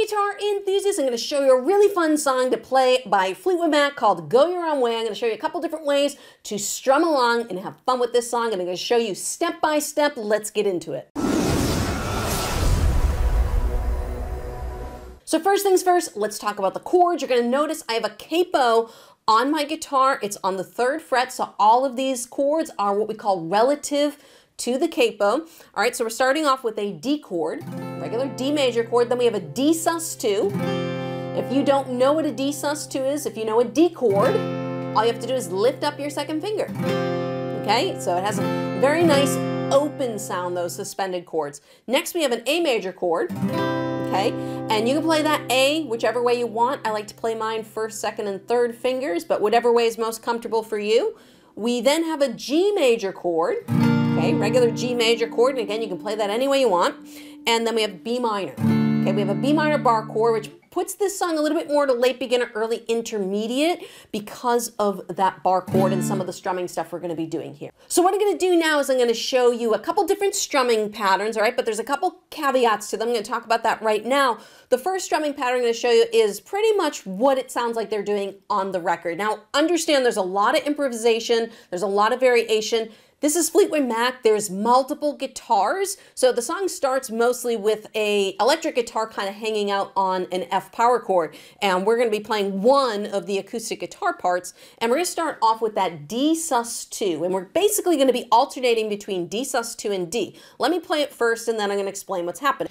guitar enthusiasts, I'm going to show you a really fun song to play by Fleetwood Mac called Go Your Own Way. I'm going to show you a couple different ways to strum along and have fun with this song, and I'm going to show you step by step. Let's get into it. So first things first, let's talk about the chords. You're going to notice I have a capo on my guitar. It's on the 3rd fret, so all of these chords are what we call relative to the capo. All right, so we're starting off with a D chord, regular D major chord, then we have a D sus2. If you don't know what a D sus2 is, if you know a D chord, all you have to do is lift up your 2nd finger. Okay, so it has a very nice open sound, those suspended chords. Next we have an A major chord, okay, and you can play that A whichever way you want. I like to play mine 1st, 2nd, and 3rd fingers, but whatever way is most comfortable for you. We then have a G major chord. Okay, regular G major chord, and again, you can play that any way you want. And then we have B minor. Okay, we have a B minor bar chord, which puts this song a little bit more to late beginner, early intermediate because of that bar chord and some of the strumming stuff we're going to be doing here. So what I'm going to do now is I'm going to show you a couple different strumming patterns, all right? But there's a couple caveats to them. I'm going to talk about that right now. The first strumming pattern I'm going to show you is pretty much what it sounds like they're doing on the record. Now, understand there's a lot of improvisation, there's a lot of variation. This is Fleetwood Mac. There's multiple guitars. So the song starts mostly with a electric guitar kind of hanging out on an F power chord. And we're going to be playing one of the acoustic guitar parts. And we're going to start off with that D sus2. And we're basically going to be alternating between D sus2 and D. Let me play it first and then I'm going to explain what's happening.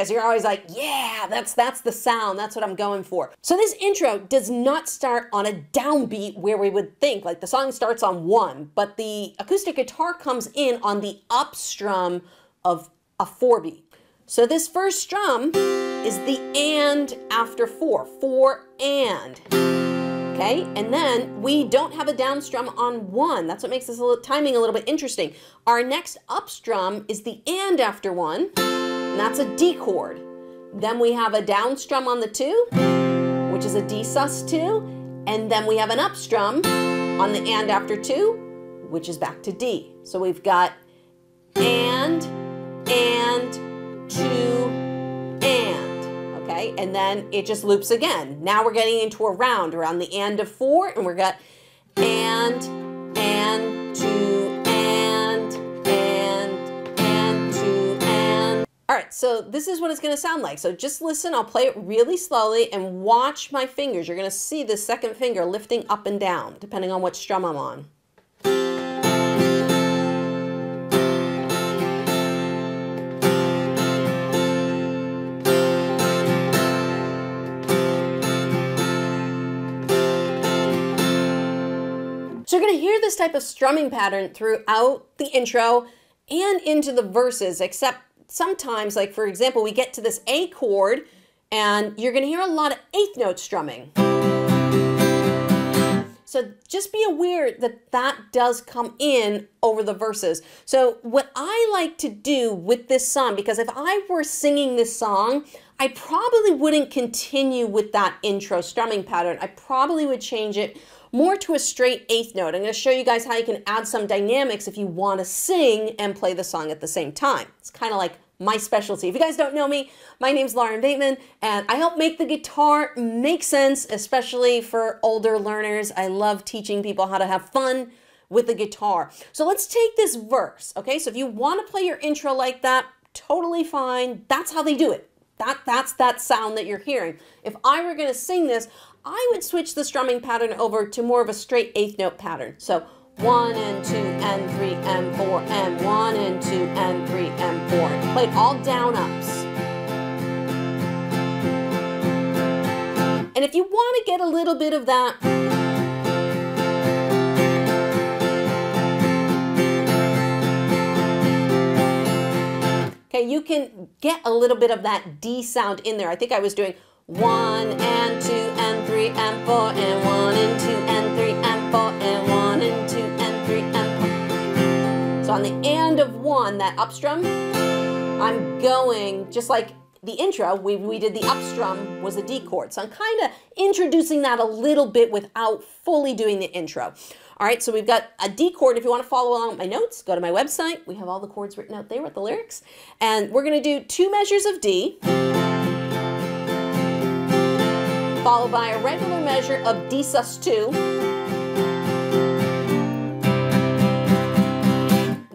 So you're always like, yeah, that's the sound. That's what I'm going for. So this intro does not start on a downbeat where we would think, like the song starts on 1, but the acoustic guitar comes in on the up strum of a 4 beat. So this first strum is the and after 4, 4 and. Okay, and then we don't have a down strum on 1. That's what makes this timing a little bit interesting. Our next up strum is the and after 1. And that's a D chord. Then we have a down strum on the 2, which is a D sus2, and then we have an up strum on the and after 2, which is back to D. So we've got and, 2, and, okay? And then it just loops again. Now we're getting into a round around the and of 4, and we've got and, 2, All right, so this is what it's going to sound like. So just listen, I'll play it really slowly and watch my fingers. You're going to see the 2nd finger lifting up and down, depending on what strum I'm on. So you're going to hear this type of strumming pattern throughout the intro and into the verses, except sometimes, like for example, we get to this A chord and you're going to hear a lot of 8th note strumming. So just be aware that that does come in over the verses. So what I like to do with this song, because if I were singing this song, I probably wouldn't continue with that intro strumming pattern. I probably would change it more to a straight 8th note. I'm going to show you guys how you can add some dynamics if you want to sing and play the song at the same time. It's kind of like my specialty. If you guys don't know me, my name's Bateman, and I help make the guitar make sense, especially for older learners. I love teaching people how to have fun with the guitar. So let's take this verse, okay? So if you want to play your intro like that, totally fine. That's how they do it. That's that sound that you're hearing. If I were going to sing this, I would switch the strumming pattern over to more of a straight 8th note pattern. So 1 and 2 and 3 and 4 and 1 and 2 and 3 and 4. And play it all down ups. And if you want to get a little bit of that, okay, you can get a little bit of that D sound in there. I think I was doing 1 and 2 and 3 and 4 and 1 and 2 and 3 and 4 and 1 and 2 and 3 and 4. So on the and of 1, that up strum, I'm going just like the intro, we did the up strum was a D chord. So I'm kind of introducing that a little bit without fully doing the intro. All right, so we've got a D chord. If you want to follow along with my notes, go to my website. We have all the chords written out there with the lyrics. And we're going to do 2 measures of D, followed by a regular measure of D sus2.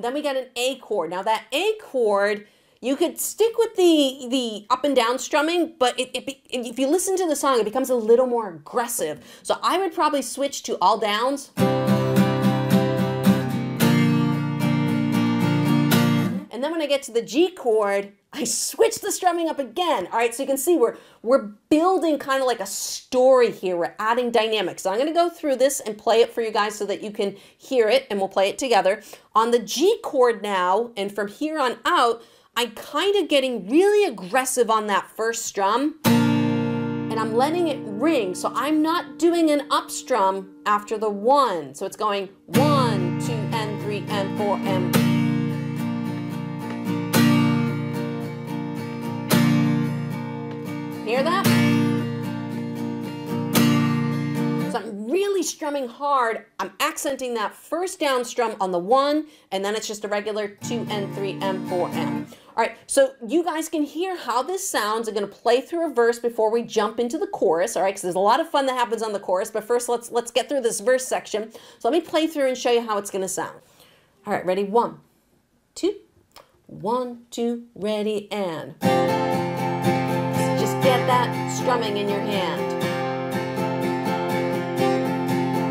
Then we got an A chord. Now that A chord, you could stick with the up and down strumming, but if you listen to the song, it becomes a little more aggressive. So I would probably switch to all downs. And then when I get to the G chord, I switch the strumming up again. All right, so you can see we're building kind of like a story here. We're adding dynamics. So I'm going to go through this and play it for you guys so that you can hear it, and we'll play it together. On the G chord now, and from here on out, I'm kind of getting really aggressive on that first strum, and I'm letting it ring. So I'm not doing an up strum after the 1. So it's going 1, 2, and 3, and 4, and hear that? So I'm really strumming hard. I'm accenting that first down strum on the 1, and then it's just a regular 2 and 3 and 4 and. All right, so you guys can hear how this sounds. I'm going to play through a verse before we jump into the chorus. All right, because there's a lot of fun that happens on the chorus. But first, let's get through this verse section. So let me play through and show you how it's going to sound. All right, ready? 1, 2, 1, 2, ready, and. Get that strumming in your hand.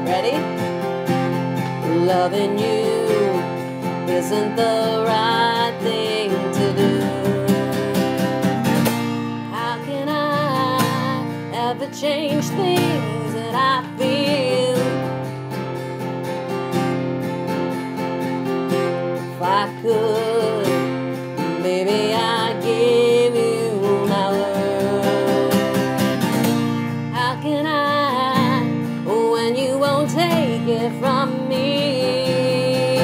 Ready? Loving you isn't the right thing to do. How can I ever change things that I feel? If I could, maybe I'd give you my love. Take it from me.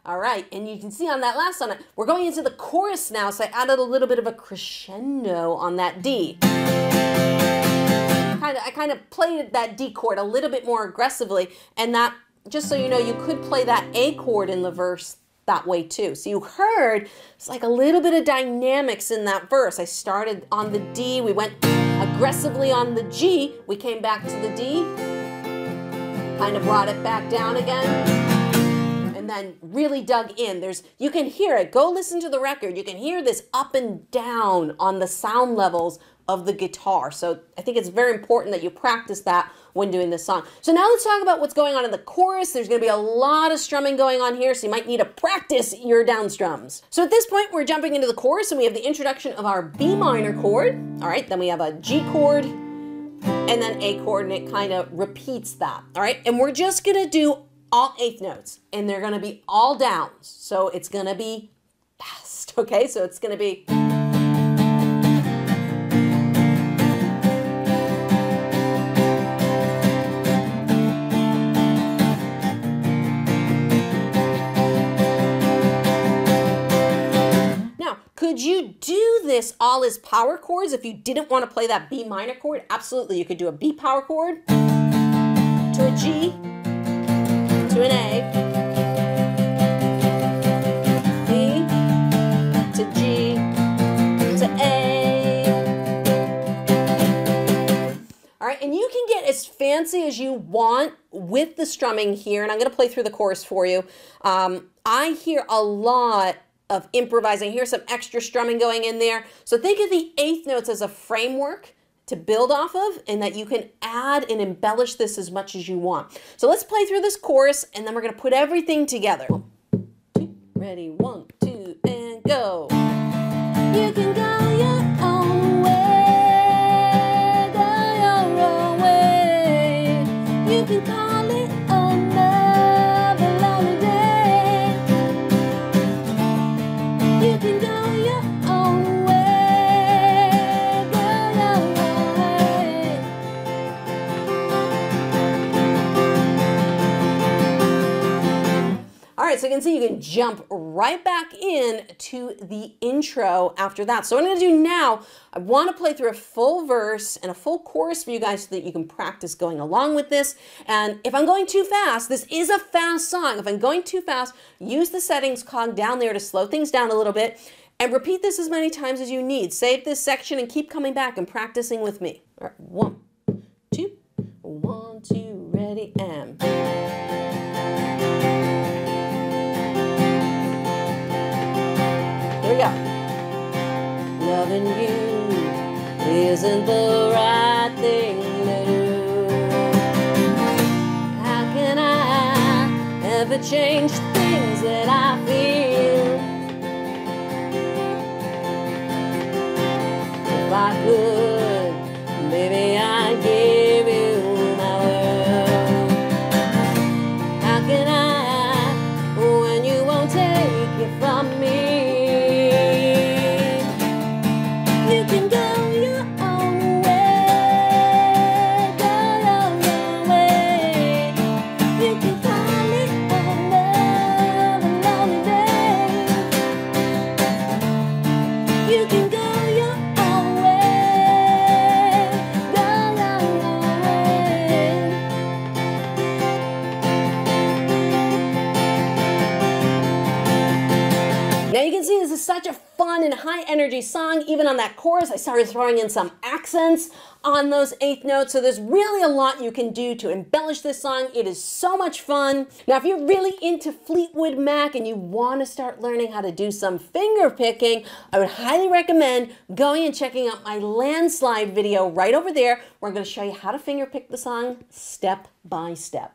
All right, and you can see on that last one, we're going into the chorus now, so I added a little bit of a crescendo on that D. I kind of played that D chord a little bit more aggressively, and that, just so you know, you could play that A chord in the verse that way too. So you heard it's like a little bit of dynamics in that verse. I started on the D, we went aggressively on the G, we came back to the D, kind of brought it back down again, and then really dug in. You can hear it. Go listen to the record. You can hear this up and down on the sound levels of the guitar. So I think it's very important that you practice that when doing this song. So now let's talk about what's going on in the chorus. There's going to be a lot of strumming going on here, so you might need to practice your down strums. So at this point, we're jumping into the chorus, and we have the introduction of our B minor chord. All right, then we have a G chord, and then A chord, and it kind of repeats that. All right, and we're just going to do all 8th notes, and they're going to be all downs. So it's going to be fast, okay? So it's going to be... Could you do this all as power chords if you didn't want to play that B minor chord? Absolutely, you could do a B power chord to a G to an A, B to G to A. All right, and you can get as fancy as you want with the strumming here, and I'm going to play through the chorus for you. I hear a lot of improvising. Here's some extra strumming going in there. So think of the 8th notes as a framework to build off of, and that you can add and embellish this as much as you want. So let's play through this chorus, and then we're going to put everything together. 1, 2, ready, 1, 2, and go. You can go your own way, go your own way. You can call it another lonely day. You can go your own way, go your own way. All right, so you can see you can jump right back in to the intro after that. So what I'm gonna do now, I wanna play through a full verse and a full chorus for you guys so that you can practice going along with this. And if I'm going too fast, this is a fast song. If I'm going too fast, use the settings cog down there to slow things down a little bit and repeat this as many times as you need. Save this section and keep coming back and practicing with me. All right, 1, 2, 1, 2, ready, and. Here we go. Loving you isn't the right thing to do. How can I ever change things that I feel? If I could, maybe I'd give you my world. How can I, when you won't take it from me? Now you can see this is such a fun and high energy song. Even on that chorus, I started throwing in some accents on those eighth notes. So there's really a lot you can do to embellish this song. It is so much fun. Now, if you're really into Fleetwood Mac and you want to start learning how to do some finger picking, I would highly recommend going and checking out my landslide video right over there, where I'm going to show you how to finger pick the song step by step.